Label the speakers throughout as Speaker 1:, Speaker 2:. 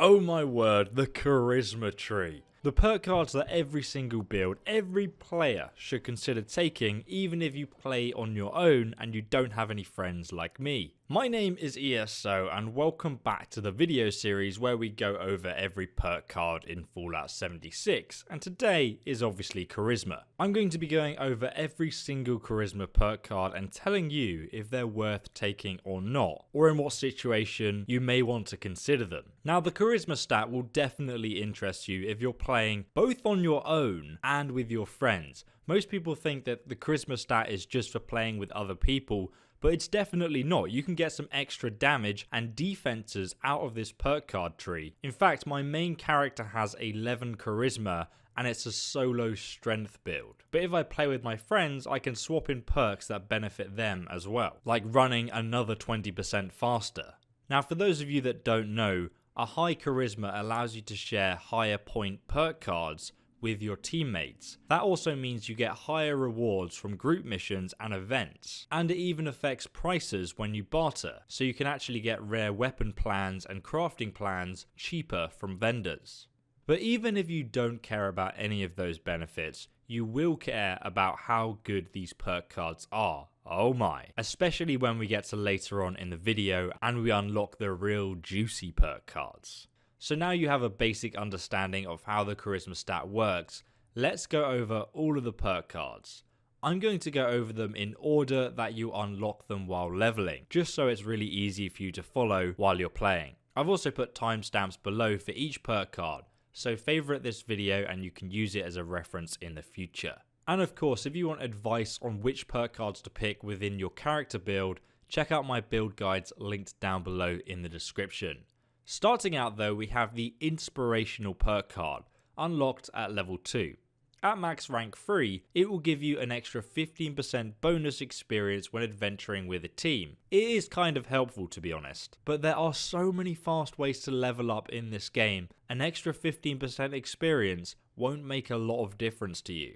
Speaker 1: Oh my word, the Charisma Tree. The perk cards that every single build, every player should consider taking even if you play on your own and you don't have any friends like me. My name is ESO and welcome back to the video series where we go over every perk card in Fallout 76, and today is obviously Charisma. I'm going to be going over every single Charisma perk card and telling you if they're worth taking or not, or in what situation you may want to consider them. Now the Charisma stat will definitely interest you if you're playing both on your own and with your friends. Most people think that the Charisma stat is just for playing with other people, but it's definitely not. You can get some extra damage and defenses out of this perk card tree. In fact, my main character has 11 charisma and it's a solo strength build. But if I play with my friends, I can swap in perks that benefit them as well, like running another 20% faster. Now for those of you that don't know, a high charisma allows you to share higher point perk cards with your teammates. That also means you get higher rewards from group missions and events, and it even affects prices when you barter, so you can actually get rare weapon plans and crafting plans cheaper from vendors. But even if you don't care about any of those benefits, you will care about how good these perk cards are. Oh my. Especially when we get to later on in the video and we unlock the real juicy perk cards. So now you have a basic understanding of how the Charisma stat works, let's go over all of the perk cards. I'm going to go over them in order that you unlock them while leveling, just so it's really easy for you to follow while you're playing. I've also put timestamps below for each perk card, so favourite this video and you can use it as a reference in the future. And of course, if you want advice on which perk cards to pick within your character build, check out my build guides linked down below in the description. Starting out though, we have the Inspirational perk card, unlocked at level 2. At max rank 3, it will give you an extra 15% bonus experience when adventuring with a team. It is kind of helpful to be honest, but there are so many fast ways to level up in this game, an extra 15% experience won't make a lot of difference to you.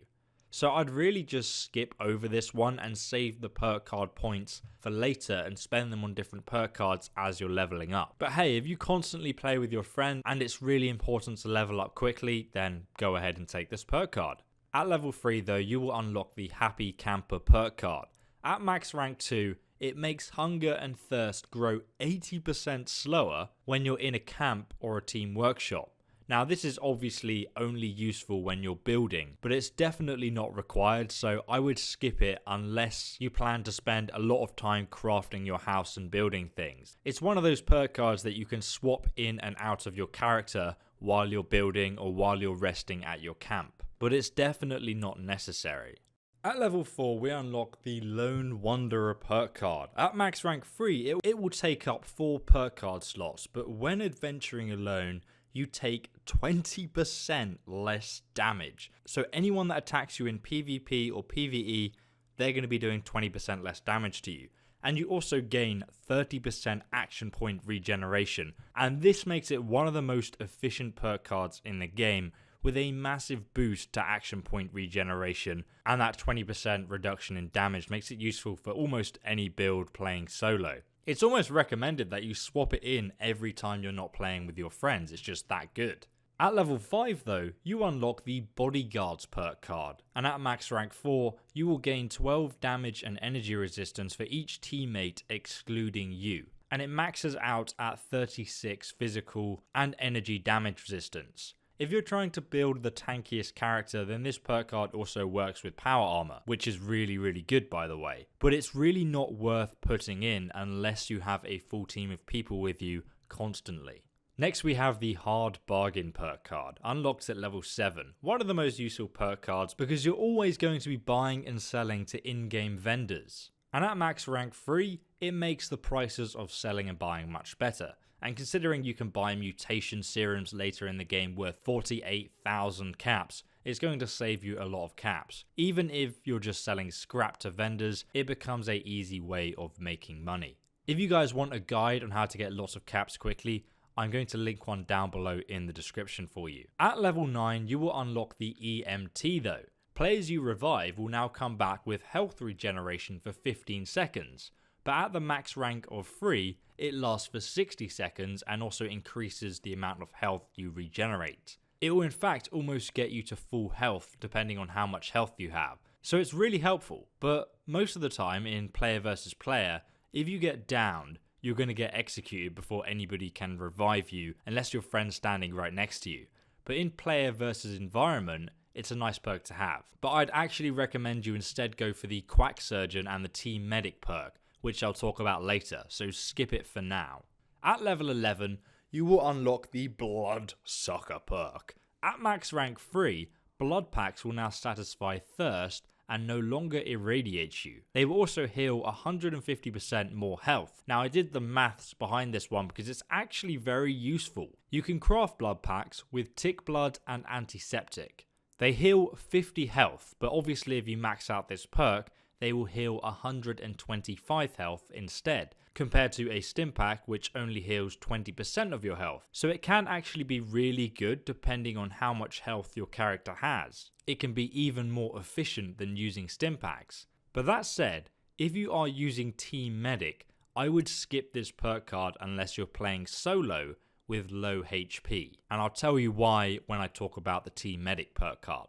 Speaker 1: So I'd really just skip over this one and save the perk card points for later and spend them on different perk cards as you're leveling up. But hey, if you constantly play with your friend and it's really important to level up quickly, then go ahead and take this perk card. At level 3 though, you will unlock the Happy Camper perk card. At max rank 2, it makes hunger and thirst grow 80% slower when you're in a camp or a team workshop. Now this is obviously only useful when you're building, but it's definitely not required, so I would skip it unless you plan to spend a lot of time crafting your house and building things. It's one of those perk cards that you can swap in and out of your character while you're building or while you're resting at your camp, but it's definitely not necessary. At level 4, we unlock the Lone Wanderer perk card. At max rank 3, it will take up 4 perk card slots, but when adventuring alone, you take 20% less damage. So anyone that attacks you in PvP or PVE, they're going to be doing 20% less damage to you. And you also gain 30% action point regeneration. And this makes it one of the most efficient perk cards in the game, with a massive boost to action point regeneration, and that 20% reduction in damage makes it useful for almost any build playing solo. It's almost recommended that you swap it in every time you're not playing with your friends, it's just that good. At level 5 though, you unlock the BodyGuard's perk card, and at max rank 4, you will gain 12 damage and energy resistance for each teammate excluding you, and it maxes out at 36 physical and energy damage resistance. If you're trying to build the tankiest character, then this perk card also works with power armor, which is really good by the way. But it's really not worth putting in unless you have a full team of people with you constantly. Next we have the Hard Bargain perk card, unlocked at level 7. One of the most useful perk cards because you're always going to be buying and selling to in-game vendors. And at max rank 3, it makes the prices of selling and buying much better. And considering you can buy mutation serums later in the game worth 48,000 caps, it's going to save you a lot of caps. Even if you're just selling scrap to vendors, it becomes an easy way of making money. If you guys want a guide on how to get lots of caps quickly, I'm going to link one down below in the description for you. At level 9, you will unlock the E.M.T though. Players you revive will now come back with health regeneration for 15 seconds. but at the max rank of 3, it lasts for 60 seconds and also increases the amount of health you regenerate. It will in fact almost get you to full health depending on how much health you have. So it's really helpful, but most of the time in player versus player, if you get downed, you're going to get executed before anybody can revive you unless your friend's standing right next to you. But in player versus environment, it's a nice perk to have. But I'd actually recommend you instead go for the Quack Surgeon and the Team Medic perk, which I'll talk about later, so skip it for now. At level 11, you will unlock the Bloodsucker perk. At max rank 3, blood packs will now satisfy thirst and no longer irradiate you. They will also heal 150% more health. Now I did the maths behind this one because it's actually very useful. You can craft blood packs with tick blood and antiseptic. They heal 50 health, but obviously if you max out this perk, they will heal 125 health instead, compared to a stim pack which only heals 20% of your health. So it can actually be really good depending on how much health your character has. It can be even more efficient than using stim packs. But that said, if you are using Team Medic, I would skip this perk card unless you're playing solo with low HP. And I'll tell you why when I talk about the Team Medic perk card.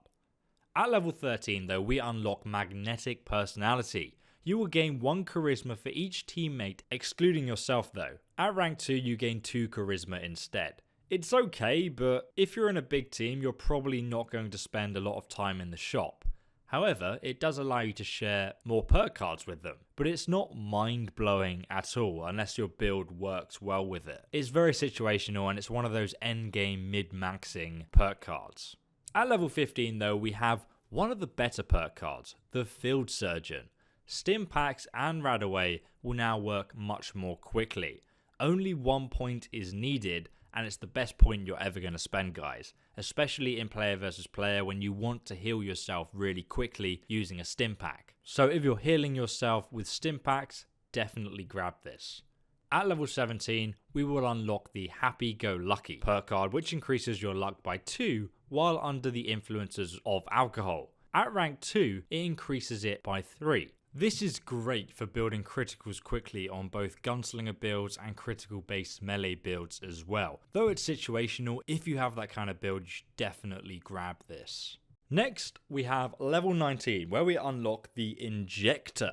Speaker 1: At level 13 though, we unlock Magnetic Personality. You will gain 1 charisma for each teammate, excluding yourself though. At rank 2 you gain 2 charisma instead. It's okay, but if you're in a big team you're probably not going to spend a lot of time in the shop. However, it does allow you to share more perk cards with them, but it's not mind-blowing at all unless your build works well with it. It's very situational and it's one of those endgame mid-maxing perk cards. At level 15 though, we have one of the better perk cards, the Field Surgeon. Stim packs and Radaway will now work much more quickly. Only 1 point is needed and it's the best point you're ever going to spend, guys. Especially in player versus player when you want to heal yourself really quickly using a stim pack. So if you're healing yourself with stim packs, definitely grab this. At level 17, we will unlock the Happy Go Lucky perk card, which increases your luck by 2 while under the influences of alcohol. At rank 2, it increases it by 3. This is great for building criticals quickly on both gunslinger builds and critical based melee builds as well. Though it's situational, if you have that kind of build, you should definitely grab this. Next, we have level 19, where we unlock the Injector.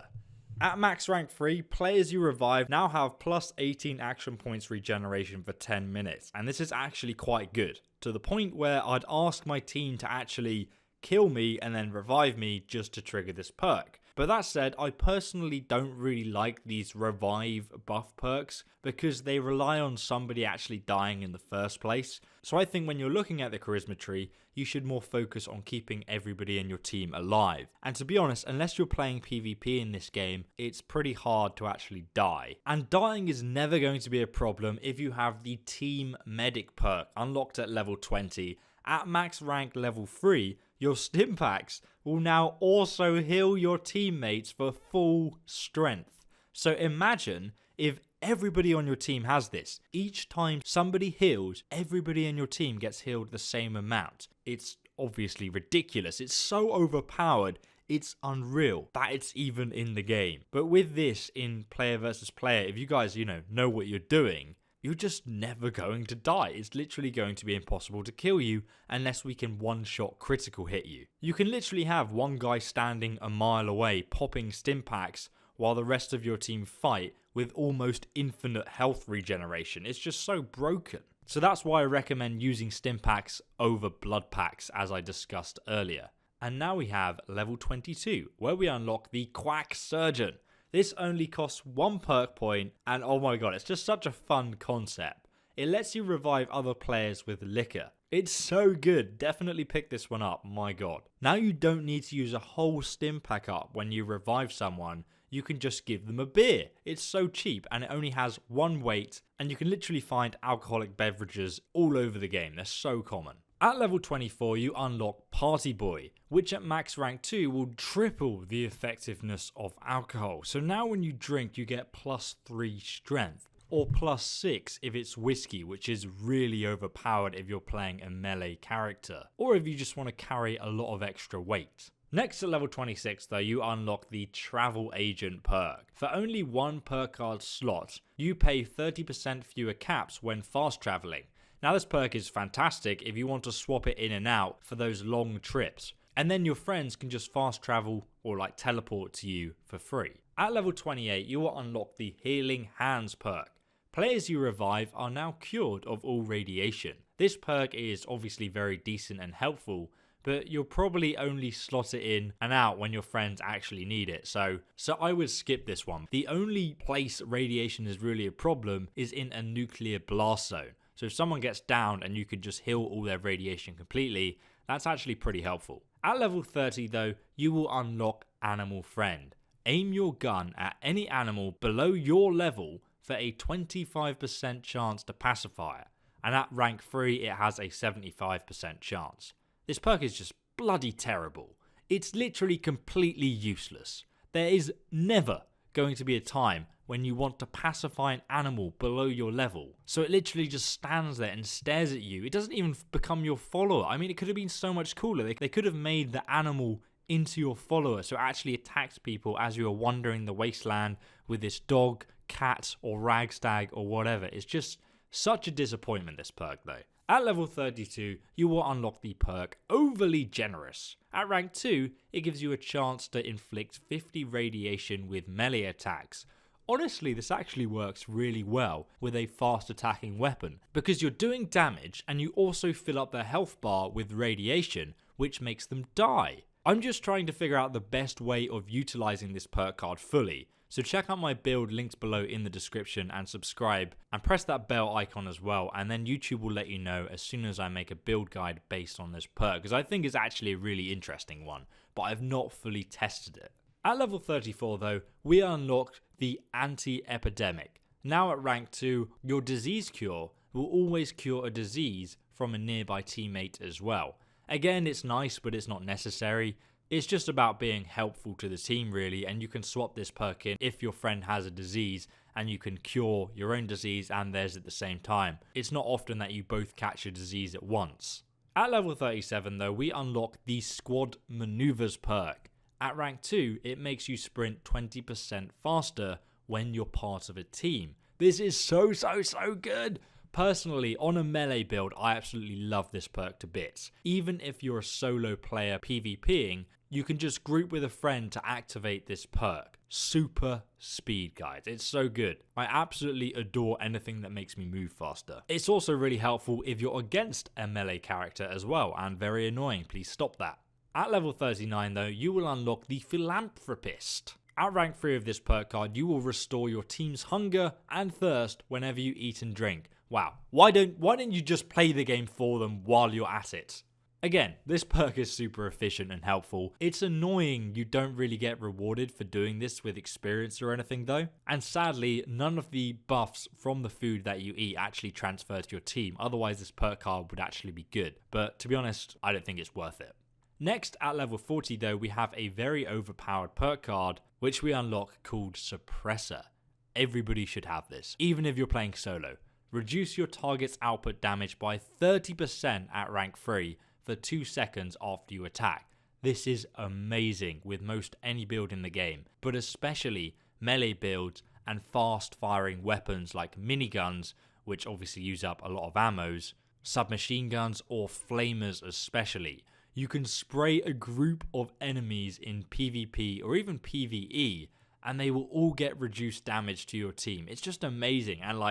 Speaker 1: At max rank 3, players you revive now have plus 18 action points regeneration for 10 minutes, and this is actually quite good, to the point where I'd ask my team to actually kill me and then revive me just to trigger this perk. But that said, I personally don't really like these revive buff perks because they rely on somebody actually dying in the first place. So I think when you're looking at the charisma tree, you should more focus on keeping everybody in your team alive. And to be honest, unless you're playing PvP in this game, it's pretty hard to actually die. And dying is never going to be a problem if you have the Team Medic perk unlocked at level 20. At max rank level 3, your stim packs will now also heal your teammates for full strength. So imagine if everybody on your team has this. Each time somebody heals, everybody in your team gets healed the same amount. It's obviously ridiculous. It's so overpowered. It's unreal that it's even in the game. But with this in player versus player, if you guys, know what you're doing, you're just never going to die. It's literally going to be impossible to kill you unless we can one-shot critical hit you. You can literally have one guy standing a mile away popping stim packs while the rest of your team fight with almost infinite health regeneration. It's just so broken. So that's why I recommend using stim packs over blood packs as I discussed earlier. And now we have level 22 where we unlock the Quack Surgeon. This only costs 1 perk point, and oh my god, it's just such a fun concept. It lets you revive other players with liquor. It's so good, definitely pick this one up, my god. Now you don't need to use a whole stim pack up when you revive someone, you can just give them a beer. It's so cheap and it only has 1 weight, and you can literally find alcoholic beverages all over the game, they're so common. At level 24, you unlock Party Boy, which at max rank 2 will triple the effectiveness of alcohol. So now when you drink, you get plus 3 strength, or plus 6 if it's whiskey, which is really overpowered if you're playing a melee character, or if you just want to carry a lot of extra weight. Next at level 26 though, you unlock the Travel Agent perk. For only one perk card slot, you pay 30% fewer caps when fast traveling. Now this perk is fantastic if you want to swap it in and out for those long trips. And then your friends can just fast travel or like teleport to you for free. At level 28, you will unlock the Healing Hands perk. Players you revive are now cured of all radiation. This perk is obviously very decent and helpful, but you'll probably only slot it in and out when your friends actually need it. So I would skip this one. The only place radiation is really a problem is in a nuclear blast zone. So if someone gets down and you could just heal all their radiation completely, that's actually pretty helpful. At level 30 though, you will unlock Animal Friend. Aim your gun at any animal below your level for a 25% chance to pacify it. And at rank 3 it has a 75% chance. This perk is just bloody terrible. It's literally completely useless. There is never going to be a time when you want to pacify an animal below your level. So it literally just stands there and stares at you. It doesn't even become your follower. I mean, it could have been so much cooler. They could have made the animal into your follower so it actually attacks people as you are wandering the wasteland with this dog, cat, or ragstag or whatever. It's just such a disappointment, this perk though. At level 32, you will unlock the perk Overly Generous. At rank 2, it gives you a chance to inflict 50 radiation with melee attacks. Honestly, this actually works really well with a fast attacking weapon because you're doing damage and you also fill up their health bar with radiation, which makes them die. I'm just trying to figure out the best way of utilizing this perk card fully. So check out my build linked below in the description and subscribe and press that bell icon as well, and then YouTube will let you know as soon as I make a build guide based on this perk because I think it's actually a really interesting one, but I've not fully tested it. At level 34 though, we unlocked the Epidemic. Now at rank 2, your disease cure will always cure a disease from a nearby teammate as well. Again, it's nice but it's not necessary. It's just about being helpful to the team really, and you can swap this perk in if your friend has a disease and you can cure your own disease and theirs at the same time. It's not often that you both catch a disease at once. At level 37 though, we unlock the Squad Maneuvers perk. At rank 2, it makes you sprint 20% faster when you're part of a team. This is so good! Personally, on a melee build, I absolutely love this perk to bits. Even if you're a solo player PvPing, you can just group with a friend to activate this perk. Super speed, guys. It's so good. I absolutely adore anything that makes me move faster. It's also really helpful if you're against a melee character as well, and very annoying. Please stop that. At level 39 though, you will unlock the Philanthropist. At rank 3 of this perk card, you will restore your team's hunger and thirst whenever you eat and drink. Wow, why don't you just play the game for them while you're at it? Again, this perk is super efficient and helpful. It's annoying you don't really get rewarded for doing this with experience or anything though. And sadly, none of the buffs from the food that you eat actually transfer to your team. Otherwise, this perk card would actually be good. But to be honest, I don't think it's worth it. Next, at level 40 though, we have a very overpowered perk card, which we unlock called Suppressor. Everybody should have this, even if you're playing solo. Reduce your target's output damage by 30% at rank 3 for 2 seconds after you attack. This is amazing with most any build in the game, but especially melee builds and fast firing weapons like miniguns, which obviously use up a lot of ammos, submachine guns or flamers especially. You can spray a group of enemies in PvP or even PVE and they will all get reduced damage to your team. It's just amazing, and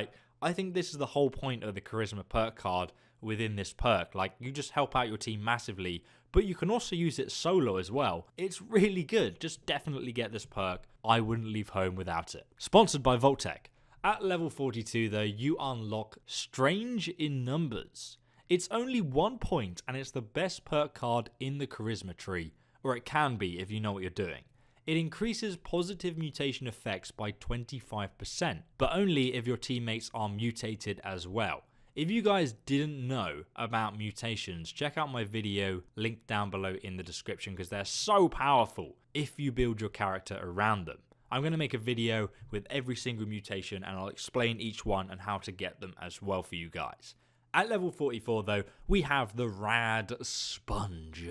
Speaker 1: I think this is the whole point of the Charisma Perk card within this perk. You just help out your team massively, but you can also use it solo as well. It's really good. Just definitely get this perk. I wouldn't leave home without it. Sponsored by Voltec. At level 42 though, you unlock Strange in Numbers. It's only 1 point and it's the best perk card in the Charisma tree, or it can be if you know what you're doing. It increases positive mutation effects by 25%, but only if your teammates are mutated as well. If you guys didn't know about mutations, check out my video linked down below in the description because they're so powerful if you build your character around them. I'm going to make a video with every single mutation and I'll explain each one and how to get them as well for you guys. At level 44 though, we have the Rad Sponge.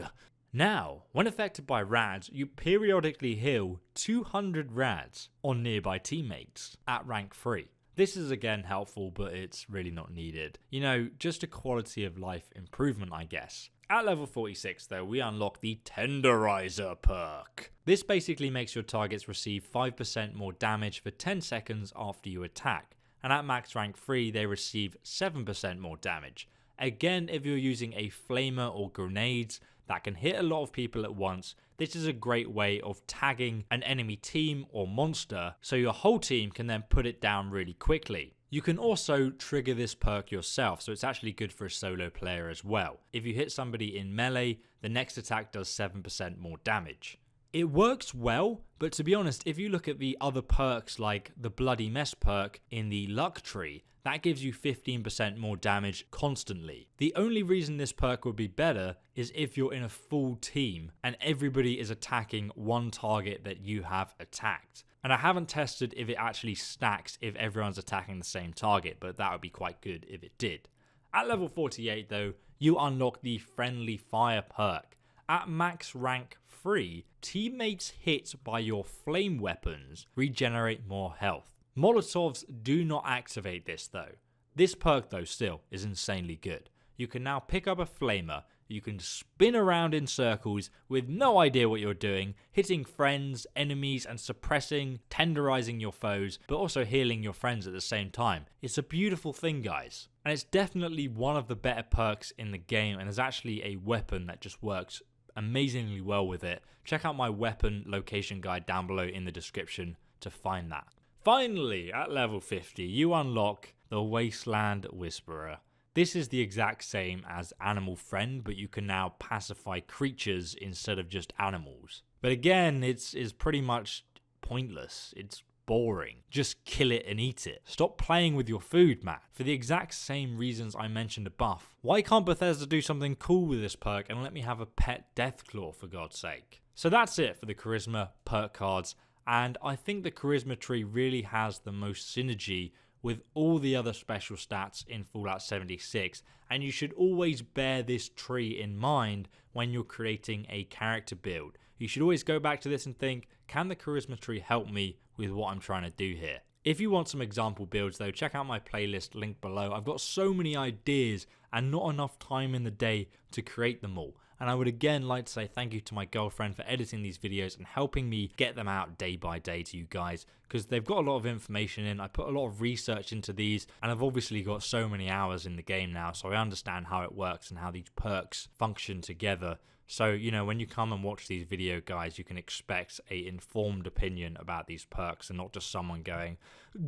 Speaker 1: Now, when affected by rads, you periodically heal 200 rads on nearby teammates at rank 3. This is again helpful, but it's really not needed. You know, just a quality of life improvement, I guess. At level 46 though, we unlock the Tenderizer perk. This basically makes your targets receive 5% more damage for 10 seconds after you attack, and at max rank 3 they receive 7% more damage. Again, if you're using a flamer or grenades that can hit a lot of people at once, this is a great way of tagging an enemy team or monster so your whole team can then put it down really quickly. You can also trigger this perk yourself, so it's actually good for a solo player as well. If you hit somebody in melee, the next attack does 7% more damage. It works well, but to be honest, if you look at the other perks like the Bloody Mess perk in the luck tree, that gives you 15% more damage constantly. The only reason this perk would be better is if you're in a full team and everybody is attacking one target that you have attacked. And I haven't tested if it actually stacks if everyone's attacking the same target, but that would be quite good if it did. At level 48 though, you unlock the Friendly Fire perk. At max rank 3, teammates hit by your flame weapons regenerate more health. Molotovs do not activate this though. This perk though still is insanely good. You can now pick up a flamer, you can spin around in circles with no idea what you're doing, hitting friends, enemies and suppressing, tenderizing your foes, but also healing your friends at the same time. It's a beautiful thing, guys. And it's definitely one of the better perks in the game, and there's actually a weapon that just works amazingly well with it. Check out my weapon location guide down below in the description to find that. Finally, at level 50, you unlock the Wasteland Whisperer. This is the exact same as Animal Friend, but you can now pacify creatures instead of just animals. But again, it's pretty much pointless. It's boring. Just kill it and eat it. Stop playing with your food, man. For the exact same reasons I mentioned above. Why can't Bethesda do something cool with this perk and let me have a pet Deathclaw, for God's sake? So that's it for the Charisma perk cards, and I think the Charisma tree really has the most synergy with all the other special stats in Fallout 76, and you should always bear this tree in mind when you're creating a character build. You should always go back to this and think, can the Charisma tree help me with what I'm trying to do here? If you want some example builds though, check out my playlist linked below. I've got so many ideas and not enough time in the day to create them all. And I would again like to say thank you to my girlfriend for editing these videos and helping me get them out day by day to you guys, because they've got a lot of information in. I put a lot of research into these, and I've obviously got so many hours in the game now, so I understand how it works and how these perks function together. So, you know, when you come and watch these video guys, you can expect an informed opinion about these perks and not just someone going,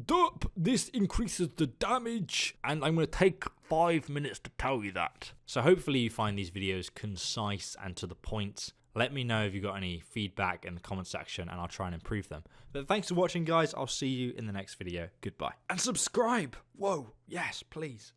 Speaker 1: "Dup, this increases the damage, and I'm going to take 5 minutes to tell you that." So hopefully you find these videos concise and to the point. Let me know if you got any feedback in the comment section and I'll try and improve them. But thanks for watching, guys. I'll see you in the next video. Goodbye. And subscribe. Whoa, yes, please.